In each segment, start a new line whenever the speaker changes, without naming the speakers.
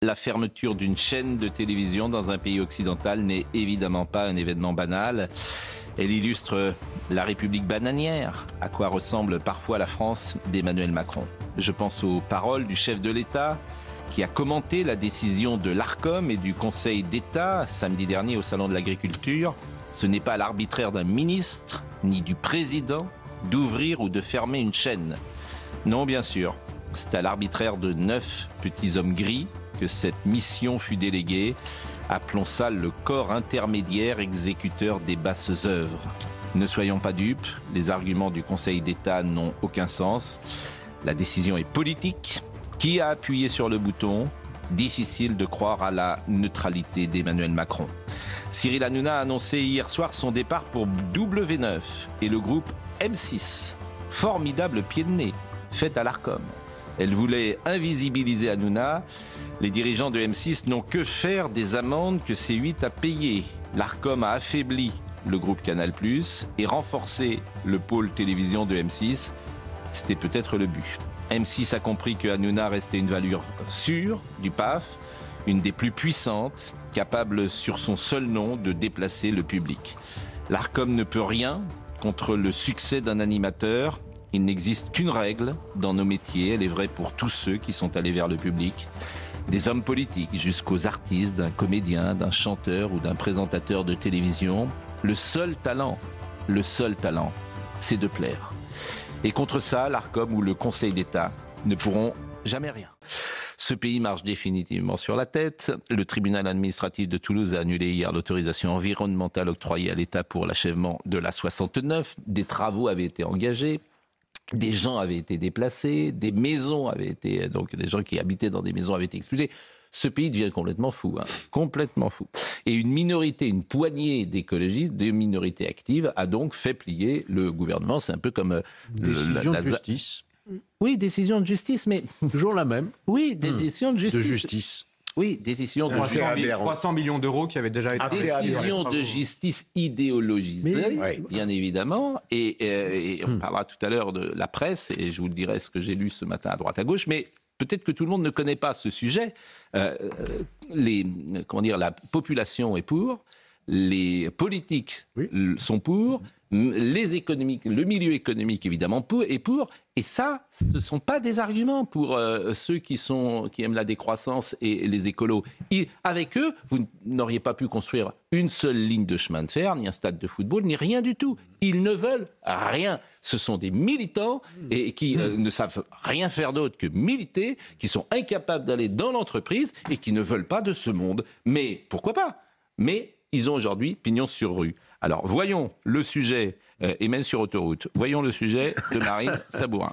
La fermeture d'une chaîne de télévision dans un pays occidental n'est évidemment pas un événement banal. Elle illustre la République bananière, à quoi ressemble parfois la France d'Emmanuel Macron. Je pense aux paroles du chef de l'État qui a commenté la décision de l'Arcom et du Conseil d'État samedi dernier au Salon de l'Agriculture. Ce n'est pas à l'arbitraire d'un ministre ni du président d'ouvrir ou de fermer une chaîne. Non, bien sûr, c'est à l'arbitraire de 9 petits hommes gris que cette mission fut déléguée. Appelons ça le corps intermédiaire exécuteur des basses œuvres. Ne soyons pas dupes, les arguments du Conseil d'État n'ont aucun sens. La décision est politique. Qui a appuyé sur le bouton ? Difficile de croire à la neutralité d'Emmanuel Macron. Cyril Hanouna a annoncé hier soir son départ pour W9 et le groupe M6. Formidable pied de nez fait à l'Arcom. Elle voulait invisibiliser Hanouna. Les dirigeants de M6 n'ont que faire des amendes que C8 a payées. L'Arcom a affaibli le groupe Canal+ et renforcé le pôle télévision de M6. C'était peut-être le but. M6 a compris que Hanouna restait une valeur sûre du PAF, une des plus puissantes, capable sur son seul nom de déplacer le public. L'Arcom ne peut rien contre le succès d'un animateur. Il n'existe qu'une règle dans nos métiers, elle est vraie pour tous ceux qui sont allés vers le public. Des hommes politiques jusqu'aux artistes, d'un comédien, d'un chanteur ou d'un présentateur de télévision. Le seul talent, c'est de plaire. Et contre ça, l'Arcom ou le Conseil d'État ne pourront jamais rien. Ce pays marche définitivement sur la tête. Le tribunal administratif de Toulouse a annulé hier l'autorisation environnementale octroyée à l'État pour l'achèvement de l'A69. Des travaux avaient été engagés. Des gens avaient été déplacés, des maisons avaient été... Donc des gens qui habitaient dans des maisons avaient été expulsés. Ce pays devient complètement fou, complètement fou. Et une minorité, une poignée d'écologistes, des minorités actives, a donc fait plier le gouvernement. C'est un peu comme...
Décision de justice.
Oui, décision de justice, mais...
Toujours la même.
Oui, décision de justice.
De justice.
Oui, décision de
300 millions d'euros qui avaient déjà été...
Décision de justice idéologisée, bien évidemment. Et on parlera tout à l'heure de la presse, et je vous dirai ce que j'ai lu ce matin à droite à gauche, mais peut-être que tout le monde ne connaît pas ce sujet. La population est pour, les politiques sont pour, les économiques, le milieu économique évidemment est pour, et ça, ce ne sont pas des arguments pour ceux qui aiment la décroissance et les écolos. Avec eux, vous n'auriez pas pu construire une seule ligne de chemin de fer, ni un stade de football, ni rien du tout. Ils ne veulent rien. Ce sont des militants et qui ne savent rien faire d'autre que militer, qui sont incapables d'aller dans l'entreprise et qui ne veulent pas de ce monde. Mais pourquoi pas ? Mais ils ont aujourd'hui pignon sur rue. Alors, voyons le sujet, et même sur autoroute, voyons le sujet de Marine Sabourin.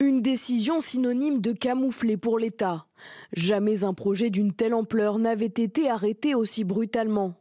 Une décision synonyme de camouflet pour l'État. Jamais un projet d'une telle ampleur n'avait été arrêté aussi brutalement.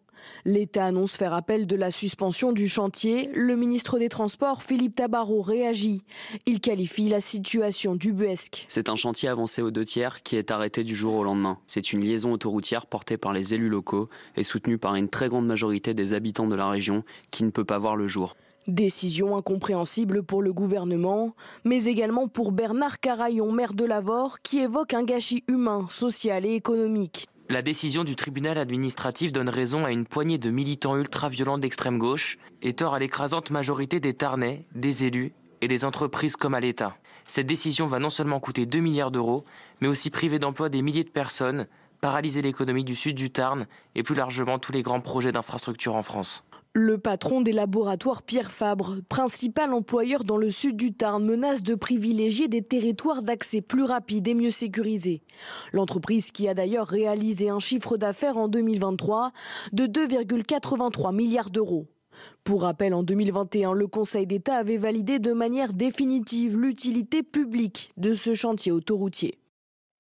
L'État annonce faire appel de la suspension du chantier. Le ministre des Transports, Philippe Tabarot, réagit. Il qualifie la situation d'ubuesque.
C'est un chantier avancé aux 2/3 qui est arrêté du jour au lendemain. C'est une liaison autoroutière portée par les élus locaux et soutenue par une très grande majorité des habitants de la région qui ne peut pas voir le jour.
Décision incompréhensible pour le gouvernement, mais également pour Bernard Carayon, maire de Lavore, qui évoque un gâchis humain, social et économique.
La décision du tribunal administratif donne raison à une poignée de militants ultra-violents d'extrême gauche et tort à l'écrasante majorité des Tarnais, des élus et des entreprises comme à l'État. Cette décision va non seulement coûter 2 milliards d'euros, mais aussi priver d'emploi des milliers de personnes, paralyser l'économie du sud du Tarn et plus largement tous les grands projets d'infrastructure en France.
Le patron des laboratoires Pierre Fabre, principal employeur dans le sud du Tarn, menace de privilégier des territoires d'accès plus rapides et mieux sécurisés. L'entreprise qui a d'ailleurs réalisé un chiffre d'affaires en 2023 de 2,83 milliards d'euros. Pour rappel, en 2021, le Conseil d'État avait validé de manière définitive l'utilité publique de ce chantier autoroutier.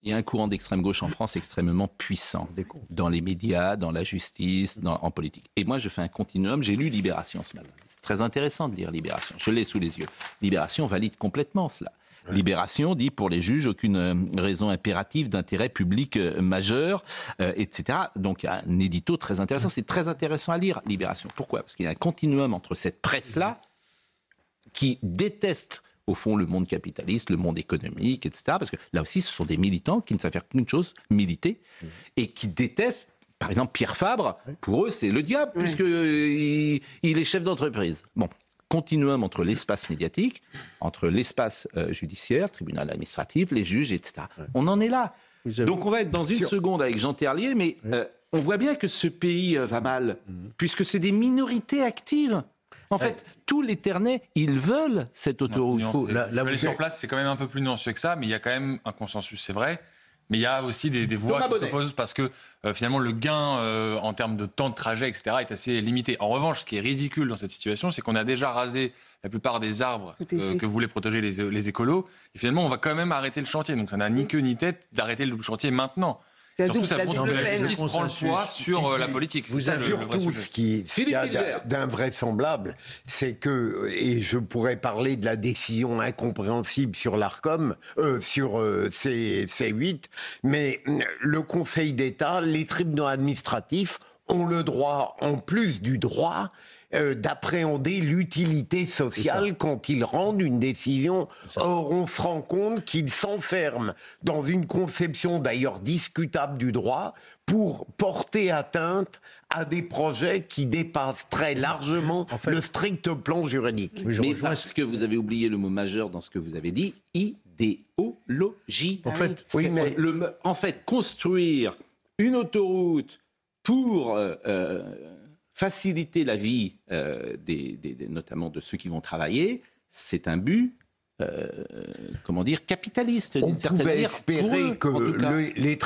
Il y a un courant d'extrême gauche en France extrêmement puissant, dans les médias, dans la justice, en politique. Et moi, je fais un continuum. J'ai lu Libération ce matin. C'est très intéressant de lire Libération. Je l'ai sous les yeux. Libération valide complètement cela. Libération dit pour les juges aucune raison impérative d'intérêt public majeur, etc. Donc il y a un édito très intéressant. C'est très intéressant à lire, Libération. Pourquoi ? Parce qu'il y a un continuum entre cette presse-là qui déteste au fond, le monde capitaliste, le monde économique, etc. Parce que là aussi, ce sont des militants qui ne savent faire qu'une chose, militer, et qui détestent, par exemple, Pierre Fabre. Pour eux, c'est le diable, puisqu'il est chef d'entreprise. Bon, continuum entre l'espace médiatique, entre l'espace judiciaire, tribunal administratif, les juges, etc. On en est là. Donc on va être dans une seconde avec Jean Terlier, mais on voit bien que ce pays va mal, puisque c'est des minorités actives. En fait, tous les Ternais, ils veulent cette autoroute.
Aller sur place, c'est quand même un peu plus nuancé que ça, mais il y a quand même un consensus, c'est vrai. Mais il y a aussi des voix qui s'opposent parce que finalement le gain en termes de temps de trajet, etc., est assez limité. En revanche, ce qui est ridicule dans cette situation, c'est qu'on a déjà rasé la plupart des arbres que voulaient protéger les écolos. Et finalement, on va quand même arrêter le chantier. Donc ça n'a ni queue ni tête d'arrêter le chantier maintenant. Surtout, ça montre que la justice prend le poids sur la politique.
Surtout, ce qui y a d'invraisemblable, c'est que, et je pourrais parler de la décision incompréhensible sur l'Arcom, sur C8, mais le Conseil d'État, les tribunaux administratifs ont le droit, en plus du droit, d'appréhender l'utilité sociale quand ils rendent une décision. Or, on se rend compte qu'ils s'enferment dans une conception d'ailleurs discutable du droit pour porter atteinte à des projets qui dépassent très largement le strict plan juridique.
Mais parce que vous avez oublié le mot majeur dans ce que vous avez dit, idéologie. En fait, construire une autoroute pour faciliter la vie, notamment de ceux qui vont travailler, c'est un but, capitaliste, d'une certaine manière. C'est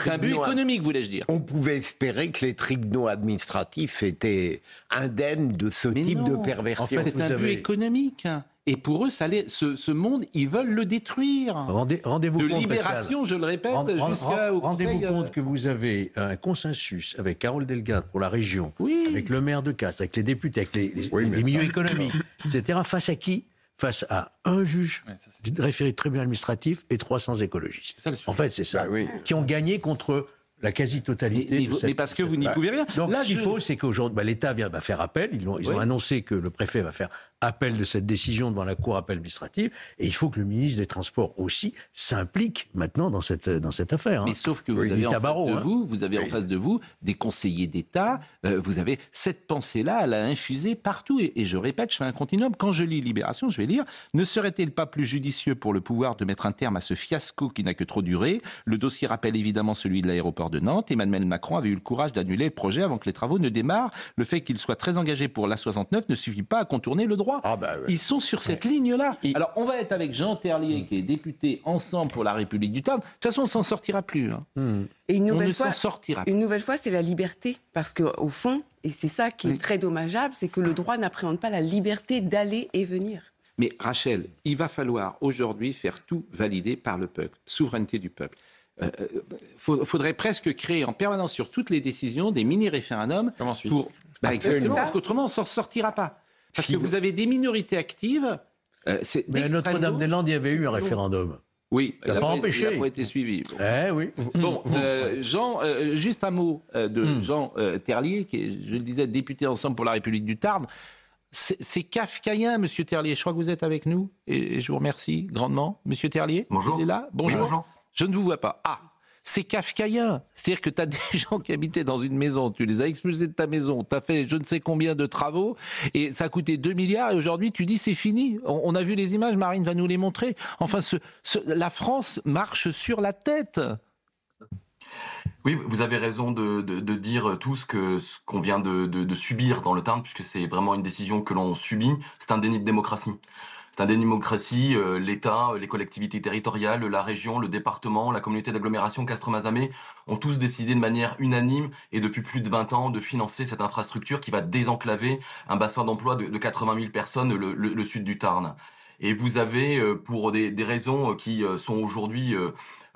un but économique, voulais-je dire.
On pouvait espérer que les tribunaux administratifs étaient indemnes de ce type de perversion.
En fait, c'est un but économique. Et pour eux, ce monde, ils veulent le détruire.
Rendez-vous
de
compte,
libération,
Pascal.
je le répète, jusqu'au
Rendez-vous
Conseil,
compte que vous avez un consensus avec Carole Delgarde pour la région, avec le maire de Castres, avec les députés, avec les milieux économiques, etc. Face à qui ? Face à un juge du référé de tribunal administratif et 300 écologistes. En fait, c'est ça. Qui ont gagné contre la quasi-totalité.
Mais parce que vous n'y pouvez rien.
Donc, ce qu'il faut, c'est qu'aujourd'hui, l'État va faire appel. Ils ont annoncé que le préfet va faire appel de cette décision devant la Cour appel administrative. Et il faut que le ministre des Transports aussi s'implique maintenant dans cette affaire.
Mais sauf que vous avez en face de vous des conseillers d'État. Vous avez cette pensée-là, elle a infusé partout. Et je répète, je fais un continuum. Quand je lis Libération, je vais lire « Ne serait-il pas plus judicieux pour le pouvoir de mettre un terme à ce fiasco qui n'a que trop duré ? Le dossier rappelle évidemment celui de l'aéroport de Nantes. Emmanuel Macron avait eu le courage d'annuler le projet avant que les travaux ne démarrent. Le fait qu'il soit très engagé pour l'A69 ne suffit pas à contourner le droit. » Ils sont sur cette ligne-là. Alors, on va être avec Jean Terlier, qui est député Ensemble pour la République du Tarn. De toute façon, on ne s'en sortira plus.
Et
on ne s'en sortira plus.
Une nouvelle fois, c'est la liberté. Parce qu'au fond, et c'est ça qui est très dommageable, c'est que le droit n'appréhende pas la liberté d'aller et venir.
Mais Rachel, il va falloir aujourd'hui faire tout valider par le peuple. Souveraineté du peuple. Faudrait presque créer en permanence sur toutes les décisions des mini-référendums pour... exactement, parce qu'autrement, on ne s'en sortira pas. Parce que vous avez des minorités actives.
Mais à Notre-Dame-des-Landes, il y avait eu un référendum.
Oui,
ça n'a pas empêché.
Il n'a pas été suivi.
Oui.
Bon, Jean, juste un mot de Jean Terlier, qui est, je le disais, député Ensemble pour la République du Tarn. C'est kafkaïen, Monsieur Terlier. Je crois que vous êtes avec nous et je vous remercie grandement. Monsieur Terlier,
bonjour.
Vous êtes là ? Bonjour.
Oui, bonjour.
Je ne vous vois pas. C'est kafkaïen. C'est-à-dire que tu as des gens qui habitaient dans une maison, tu les as expulsés de ta maison, tu as fait je ne sais combien de travaux, et ça a coûté 2 milliards, et aujourd'hui tu dis c'est fini. On a vu les images, Marine va nous les montrer. Enfin, la France marche sur la tête.
Oui, vous avez raison de dire tout ce qu'on vient de subir dans le Tarn, puisque c'est vraiment une décision que l'on subit. C'est un déni de démocratie. C'est un déni de démocratie. L'État, les collectivités territoriales, la région, le département, la communauté d'agglomération Castres-Mazamet ont tous décidé de manière unanime et depuis plus de 20 ans de financer cette infrastructure qui va désenclaver un bassin d'emploi de 80 000 personnes, le sud du Tarn. Et vous avez, pour des raisons qui sont aujourd'hui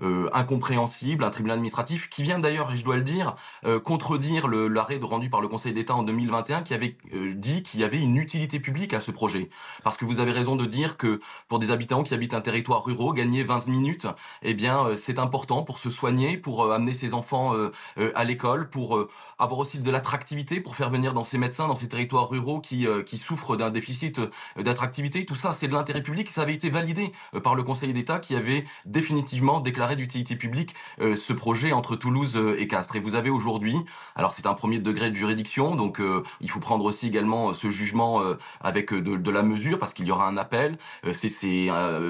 incompréhensible, un tribunal administratif qui vient d'ailleurs, je dois le dire, contredire l'arrêt rendu par le Conseil d'État en 2021 qui avait dit qu'il y avait une utilité publique à ce projet. Parce que vous avez raison de dire que pour des habitants qui habitent un territoire rural, gagner 20 minutes, eh bien, c'est important pour se soigner, pour amener ses enfants à l'école, pour avoir aussi de l'attractivité, pour faire venir dans ces médecins, dans ces territoires ruraux qui souffrent d'un déficit d'attractivité. Tout ça, c'est de l'intérêt public. Ça avait été validé par le Conseil d'État qui avait définitivement déclaré d'utilité publique ce projet entre Toulouse et Castres. Et vous avez aujourd'hui, alors c'est un premier degré de juridiction, donc il faut prendre aussi également ce jugement avec de la mesure, parce qu'il y aura un appel. C'est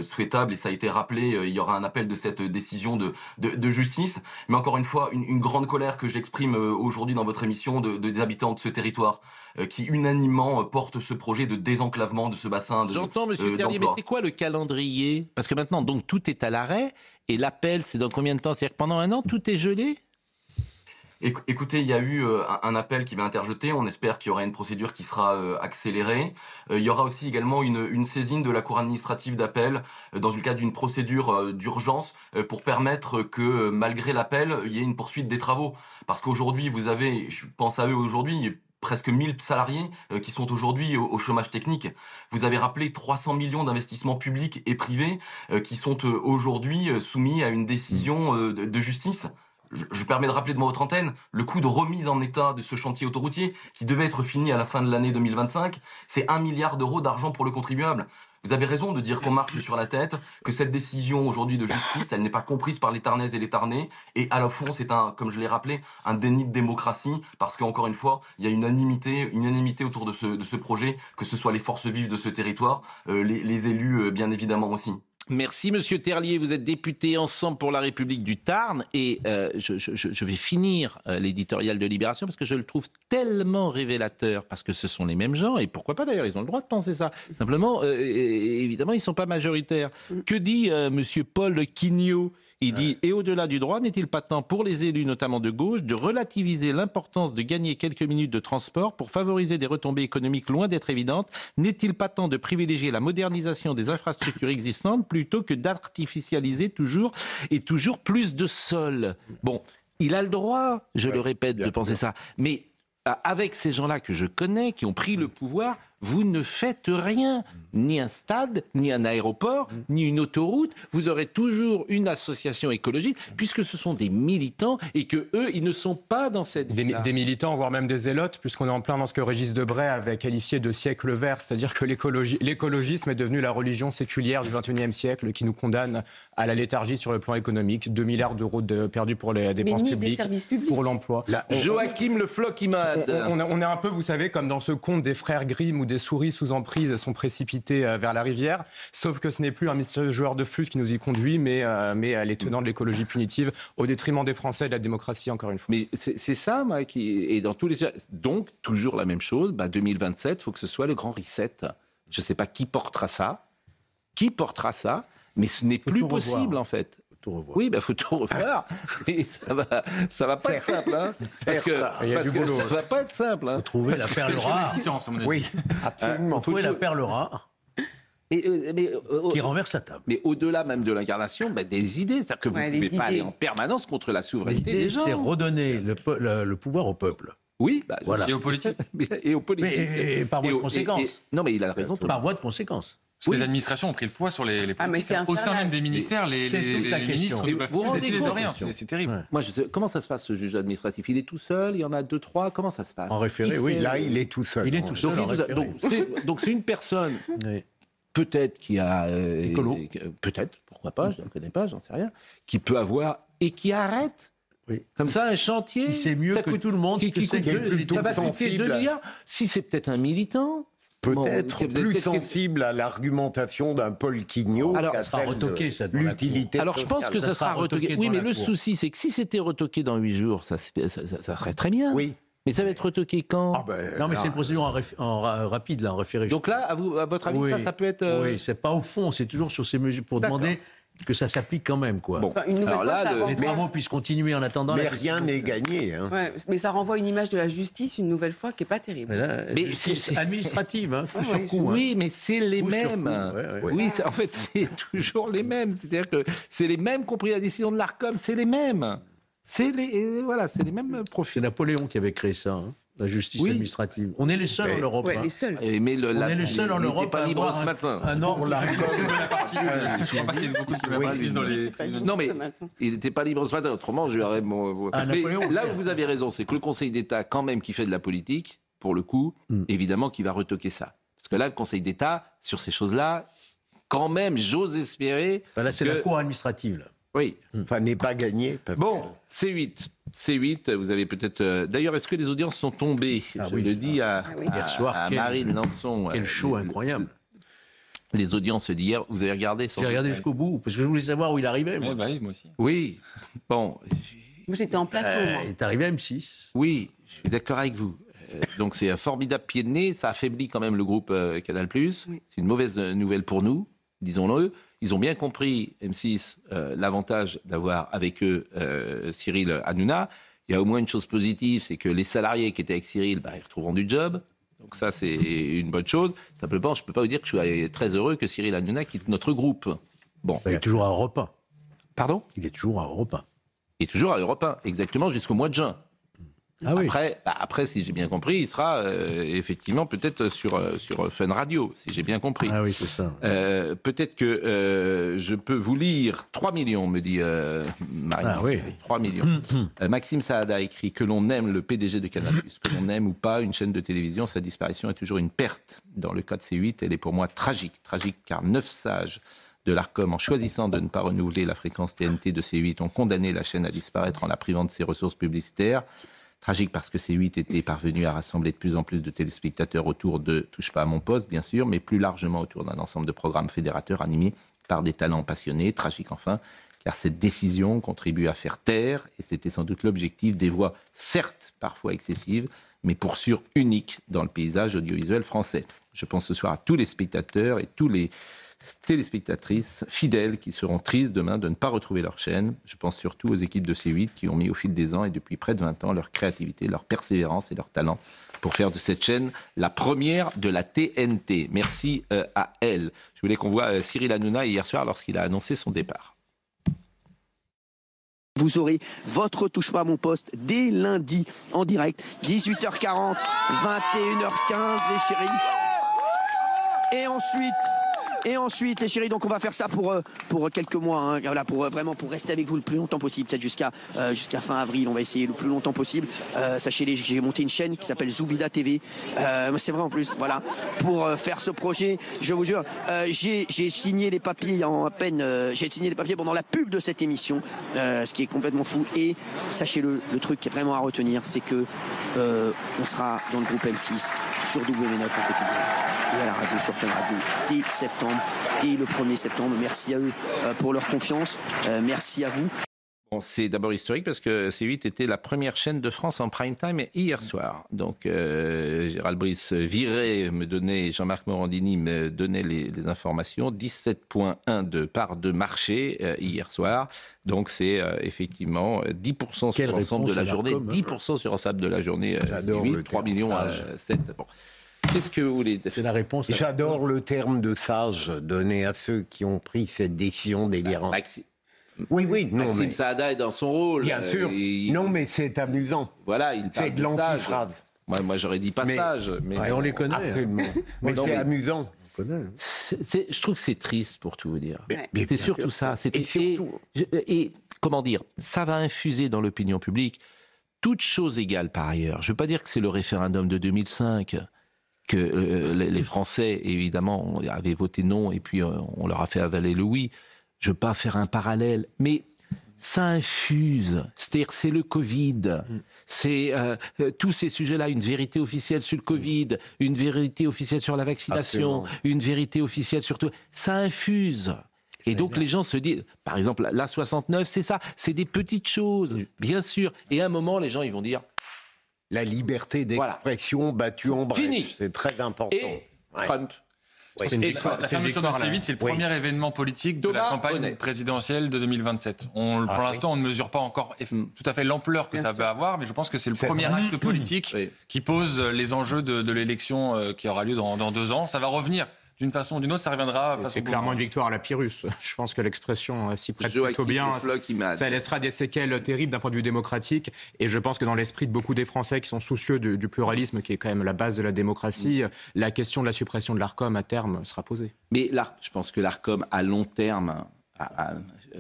souhaitable, et ça a été rappelé, il y aura un appel de cette décision de justice. Mais encore une fois, une grande colère que j'exprime aujourd'hui dans votre émission des habitants de ce territoire qui unanimement portent ce projet de désenclavement de ce bassin.
J'entends, monsieur Terlier, mais c'est quoi le calendrier? Parce que maintenant, donc, tout est à l'arrêt, et l'appel, c'est dans combien de temps? C'est-à-dire que pendant un an, tout est gelé?
Écoutez, il y a eu un appel qui va interjeter. On espère qu'il y aura une procédure qui sera accélérée. Il y aura aussi également une saisine de la Cour administrative d'appel dans le cadre d'une procédure d'urgence pour permettre que, malgré l'appel, il y ait une poursuite des travaux. Parce qu'aujourd'hui, vous avez, je pense à eux aujourd'hui, presque 1000 salariés qui sont aujourd'hui au chômage technique. Vous avez rappelé 300 millions d'investissements publics et privés qui sont aujourd'hui soumis à une décision de justice. Je permets de rappeler devant votre antenne, le coût de remise en état de ce chantier autoroutier, qui devait être fini à la fin de l'année 2025, c'est 1 milliard d'euros d'argent pour le contribuable. Vous avez raison de dire qu'on marche sur la tête, que cette décision aujourd'hui de justice, elle n'est pas comprise par les Tarnaises et les Tarnais, et à la fond, c'est comme je l'ai rappelé, un déni de démocratie, parce qu'encore une fois, il y a une unanimité autour de ce projet, que ce soit les forces vives de ce territoire, les élus bien évidemment aussi.
Merci Monsieur Terlier, vous êtes député Ensemble pour la République du Tarn, et je vais finir l'éditorial de Libération parce que je le trouve tellement révélateur, parce que ce sont les mêmes gens, et pourquoi pas d'ailleurs, ils ont le droit de penser ça. Simplement, évidemment, ils ne sont pas majoritaires. Que dit Monsieur Paul Quignot? Il dit « Et au-delà du droit, n'est-il pas temps pour les élus, notamment de gauche, de relativiser l'importance de gagner quelques minutes de transport pour favoriser des retombées économiques loin d'être évidentes? N'est-il pas temps de privilégier la modernisation des infrastructures existantes plutôt que d'artificialiser toujours plus de sol ?» Bon, il a le droit, je le répète, de penser ça. Mais avec ces gens-là que je connais, qui ont pris le pouvoir, vous ne faites rien. Ni un stade, ni un aéroport, ni une autoroute. Vous aurez toujours une association écologique, puisque ce sont des militants et que eux, ils ne sont pas dans cette vie-là.
Des militants, voire même des zélotes, puisqu'on est en plein dans ce que Régis Debray avait qualifié de siècle vert, c'est-à-dire que l'écologisme est devenu la religion séculière du XXIe siècle qui nous condamne à la léthargie sur le plan économique. 2 milliards d'euros perdus pour les dépenses publiques,
des services publics,
pour l'emploi.
Joachim Le Floch-Imad.
On est un peu, vous savez, comme dans ce conte des frères Grimm où des souris sous emprise sont précipitées vers la rivière, sauf que ce n'est plus un mystérieux joueur de flûte qui nous y conduit, mais les tenants de l'écologie punitive au détriment des Français et de la démocratie, encore une fois.
Mais c'est ça, moi, et dans tous les... Donc, toujours la même chose, 2027, il faut que ce soit le grand reset. Je ne sais pas qui portera ça, mais ce n'est plus possible, en fait.
Tout revoir.
Oui, faut tout refaire. Et ça va pas être simple, hein. Parce que ça va pas être simple. Hein.
Faut trouver la perle rare.
Oui, absolument.
Faut trouver la perle rare. Qui renverse la table.
Mais au-delà même de l'incarnation, des idées. C'est-à-dire que vous ne pouvez pas aller en permanence contre la souveraineté des gens.
C'est redonner le pouvoir au peuple.
Oui,
voilà. Et aux politiques.
Et aux politiques.
Mais par voie de conséquence.
Non, mais il a raison.
Par voie de conséquence.
Parce que les administrations ont pris le poids sur les politiques. Au sein même des ministères, les ministres ne peuvent plus décider de rien. C'est terrible.
Ouais. Moi, je sais, comment ça se passe, ce juge administratif? Il est tout seul? Il y en a 2, 3? Comment ça se passe?
En référé, oui.
Là, il est tout seul.
Il est tout seul.
Donc, c'est une personne, peut-être qui a... peut-être, pourquoi pas, je ne la connais pas, j'en sais rien, qui peut avoir... et qui arrête. Oui. Comme ça, un chantier...
Il sait mieux que tout le monde.
Ça va coûter 2 milliards. Si c'est peut-être un militant...
Peut-être plus sensible à l'argumentation d'un Paul Quignot qu'à celle de l'utilité.
Alors je pense que ça sera retoqué. Oui, mais le souci, c'est que si c'était retoqué dans 8 jours, ça serait très bien.
Oui.
Mais ça va être retoqué quand?
Non, mais c'est une procédure rapide, là, en référé.
Donc là, à votre avis, ça peut être...
Oui, c'est pas au fond, c'est toujours sur ces mesures pour demander que ça s'applique quand même, quoi.
Bon,
Enfin, une nouvelle
alors
fois,
là,
ça
Les
renvoie...
travaux puissent continuer en attendant.
Mais
la
rien n'est gagné. Hein.
Ouais, mais ça renvoie une image de la justice, une nouvelle fois, qui n'est pas terrible.
Mais c'est administrative, hein, coup sur coup.
Oui, mais c'est les
Coup sur
mêmes.
coup, ouais.
Oui, en fait, c'est toujours les mêmes. C'est-à-dire que c'est les mêmes, compris la décision de l'Arcom, c'est les mêmes. C'est les mêmes profils.
C'est Napoléon qui avait créé ça, hein, la justice administrative. On est les seuls en Europe.
Ouais,
hein.
les seuls.
Mais
On est les seuls en Europe
pas
à
libre
avoir
ce matin.
un ordre.
Je crois pas qu'il y ait beaucoup de prises dans les...
Non, mais il n'était pas libre ce matin. Autrement, je lui aurais... Mais là où vous avez raison, c'est que le Conseil d'État, quand même, qui fait de la politique, pour le coup, évidemment qu'il va retoquer ça. Parce que là, le Conseil d'État, sur ces choses-là, quand même, j'ose espérer...
Enfin, là, c'est la cour administrative, là.
Oui.
Enfin, n'est pas gagné.
Bon, C8, vous avez peut-être... D'ailleurs, est-ce que les audiences sont tombées? Je le dis à
Hier soir,
Marine Lançon.
Quel show incroyable.
Les audiences d'hier, vous avez regardé?
J'ai regardé jusqu'au bout, parce que je voulais savoir où il arrivait. Moi.
Oui, moi aussi.
Oui. Bon.
Moi, j'étais en plateau, moi.
Il est arrivé à M6.
Oui, je suis d'accord avec vous. Donc c'est un formidable pied de nez, ça affaiblit quand même le groupe Canal+. Oui. C'est une mauvaise nouvelle pour nous, disons-le. Ils ont bien compris, M6, l'avantage d'avoir avec eux Cyril Hanouna. Il y a au moins une chose positive, c'est que les salariés qui étaient avec Cyril, ils retrouveront du job. Donc ça, c'est une bonne chose. Simplement, je ne peux pas vous dire que je suis très heureux que Cyril Hanouna quitte notre groupe. Bon.
Il est toujours à Europe 1.
Pardon?
Il est toujours à Europe 1.
Il est toujours à Europe 1, exactement, jusqu'au mois de juin.
Ah oui.
Après, si j'ai bien compris, il sera effectivement peut-être sur Fun Radio, si j'ai bien compris.
Ah oui, c'est ça.
Peut-être que je peux vous lire 3 millions, me dit Marine.
Ah oui.
3 millions. Maxime Saada a écrit que l'on aime le PDG de Canal+, que l'on aime ou pas une chaîne de télévision, sa disparition est toujours une perte. Dans le cas de C8, elle est pour moi tragique. Tragique car 9 sages de l'Arcom, en choisissant de ne pas renouveler la fréquence TNT de C8, ont condamné la chaîne à disparaître en la privant de ses ressources publicitaires. Tragique parce que C8 était parvenu à rassembler de plus en plus de téléspectateurs autour de Touche pas à mon poste, bien sûr, mais plus largement autour d'un ensemble de programmes fédérateurs animés par des talents passionnés. Tragique enfin, car cette décision contribue à faire taire, et c'était sans doute l'objectif, des voix, certes parfois excessives, mais pour sûr uniques dans le paysage audiovisuel français. Je pense ce soir à tous les spectateurs et tous les téléspectatrices fidèles qui seront tristes demain de ne pas retrouver leur chaîne. Je pense surtout aux équipes de C8 qui ont mis au fil des ans et depuis près de 20 ans leur créativité, leur persévérance et leur talent pour faire de cette chaîne la première de la TNT. Merci à elle. Je voulais qu'on voit Cyril Hanouna hier soir lorsqu'il a annoncé son départ.
Vous aurez votre Touche pas à mon poste dès lundi en direct, 18h40, 21h15 les chéris. Et ensuite, les chéris, donc on va faire ça pour quelques mois, hein, voilà, vraiment pour rester avec vous le plus longtemps possible, peut-être jusqu'à fin avril, on va essayer le plus longtemps possible. Sachez-les, j'ai monté une chaîne qui s'appelle Zoubida TV, c'est vrai en plus, voilà, pour faire ce projet, je vous jure, j'ai signé les papiers en à peine, j'ai signé les papiers pendant la pub de cette émission, ce qui est complètement fou. Et sachez-le, le truc qui est vraiment à retenir, c'est que on sera dans le groupe M6 sur W9 en quotidien et à la radio sur Fun Radio dès septembre, dès le 1er septembre. Merci à eux pour leur confiance. Merci à vous.
Bon, c'est d'abord historique parce que C8 était la première chaîne de France en prime time hier soir. Donc Gérald Brice virait, me donnait, Jean-Marc Morandini me donnait les informations. 17,1 de part de marché hier soir. Donc c'est effectivement 10% sur l'ensemble de la journée. 10% sur l'ensemble de la journée. C8, 3 millions à 7. Bon. Qu'est-ce que vous voulez?
C'est la réponse.
J'adore le terme de sage donné à ceux qui ont pris cette décision délirante. Oui, non,
Maxime Saada est dans son rôle.
Bien sûr. Non, mais c'est amusant.
Voilà, il
c'est de l'antiphrase.
Moi, j'aurais dit pas sage. Mais
on les connaît.
Absolument. Mais c'est amusant.
Je trouve que c'est triste, pour tout vous dire.
Mais
c'est surtout ça. Et comment dire, ça va infuser dans l'opinion publique, toutes choses égales par ailleurs. Je ne veux pas dire que c'est le référendum de 2005, que les Français, évidemment, avaient voté non, et puis on leur a fait avaler le oui. Je ne veux pas faire un parallèle, mais ça infuse. C'est-à-dire, c'est le Covid, c'est tous ces sujets-là, une vérité officielle sur le Covid, une vérité officielle sur la vaccination, une vérité officielle sur tout. Ça infuse. Et donc les gens se disent, par exemple, la 69, c'est ça, c'est des petites choses, bien sûr. Et à un moment, les gens, ils vont dire...
La liberté d'expression battue en brèche,
fini.
C'est très important.
Et Trump.
C'est une victoire.
La fermeture de C8, c'est le premier événement politique de la campagne présidentielle de 2027. Pour l'instant, on ne mesure pas encore tout à fait l'ampleur que ça peut avoir, mais je pense que c'est le premier acte politique qui pose les enjeux de l'élection qui aura lieu dans 2 ans. Ça va revenir. D'une façon ou d'une autre, ça reviendra.
C'est clairement une victoire à la Pyrrhus. Je pense que l'expression s'y prête plutôt bien. Ça laissera des séquelles terribles d'un point de vue démocratique. Et je pense que dans l'esprit de beaucoup des Français qui sont soucieux du pluralisme, qui est quand même la base de la démocratie, la question de la suppression de l'Arcom à terme sera posée.
Mais je pense que l'Arcom à long terme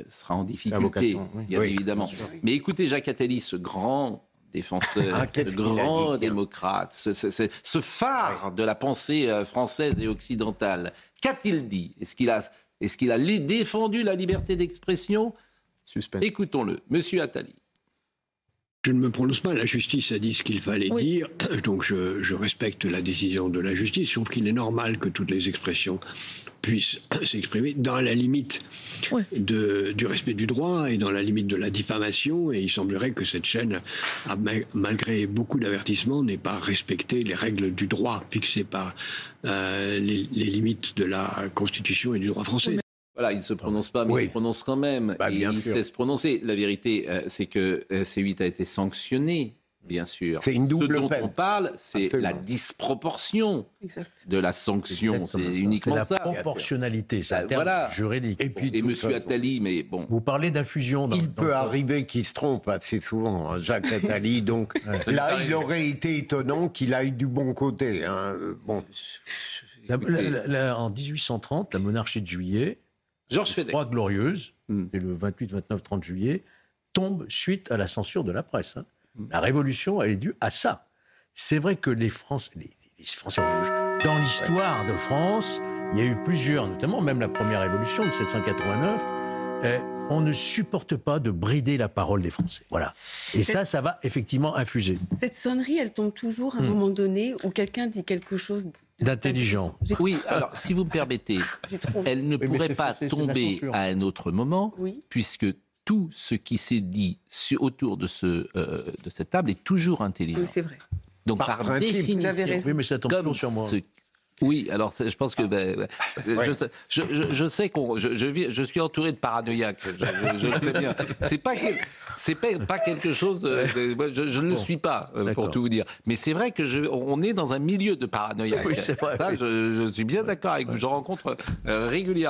sera en difficulté, bien évidemment. Mais écoutez Jacques Attali, ce grand défenseur, ce grand démocrate, ce phare de la pensée française et occidentale. Qu'a-t-il dit ? Est-ce qu'il a défendu la liberté d'expression ?
Suspense.
Écoutons-le, Monsieur Attali.
Je ne me prononce pas, la justice a dit ce qu'il fallait dire, donc je respecte la décision de la justice, sauf qu'il est normal que toutes les expressions puissent s'exprimer dans la limite du respect du droit et dans la limite de la diffamation, et il semblerait que cette chaîne, malgré beaucoup d'avertissements, n'ait pas respecté les règles du droit fixées par les limites de la Constitution et du droit français.
Voilà, il ne se prononce pas, mais il se prononce quand même. Et il sait se prononcer. La vérité, c'est que C8 a été sanctionné, bien sûr.
C'est une double
peine. Ce dont on parle, c'est la disproportion de la sanction. C'est uniquement ça.
C'est la proportionnalité, c'est un terme juridique.
Et
Monsieur Attali, mais bon...
Vous parlez d'infusion.
Il peut arriver qu'il se trompe assez souvent, Jacques Attali. Donc là, il aurait été étonnant qu'il aille du bon côté. Bon.
En 1830, la monarchie de Juillet...
Georges Fenech.
3 glorieuses, c'est le 28, 29, 30 juillet, tombe suite à la censure de la presse. La révolution, elle est due à ça. C'est vrai que les Français rouges, dans l'histoire de France, il y a eu plusieurs, notamment même la première révolution de 1789, on ne supporte pas de brider la parole des Français. Voilà. Et ça va effectivement infuser.
Cette sonnerie, elle tombe toujours à un moment donné où quelqu'un dit quelque chose
d'intelligent.
Oui, alors, si vous me permettez, elle ne pourrait pas tomber à un autre moment, puisque tout ce qui s'est dit autour de cette table est toujours intelligent.
Oui, c'est vrai.
Donc, par définition,
vous avez raison.
Oui, mais ça tombe toujours sur moi.
Oui, alors je pense que je sais je suis entouré de paranoïaques. Je le sais bien. C'est pas quelque chose. Je ne le suis pas pour tout vous dire. Mais c'est vrai que on est dans un milieu de paranoïaques.
Oui, c'est vrai.
Ça, je suis bien d'accord avec vous. Je rencontre régulièrement.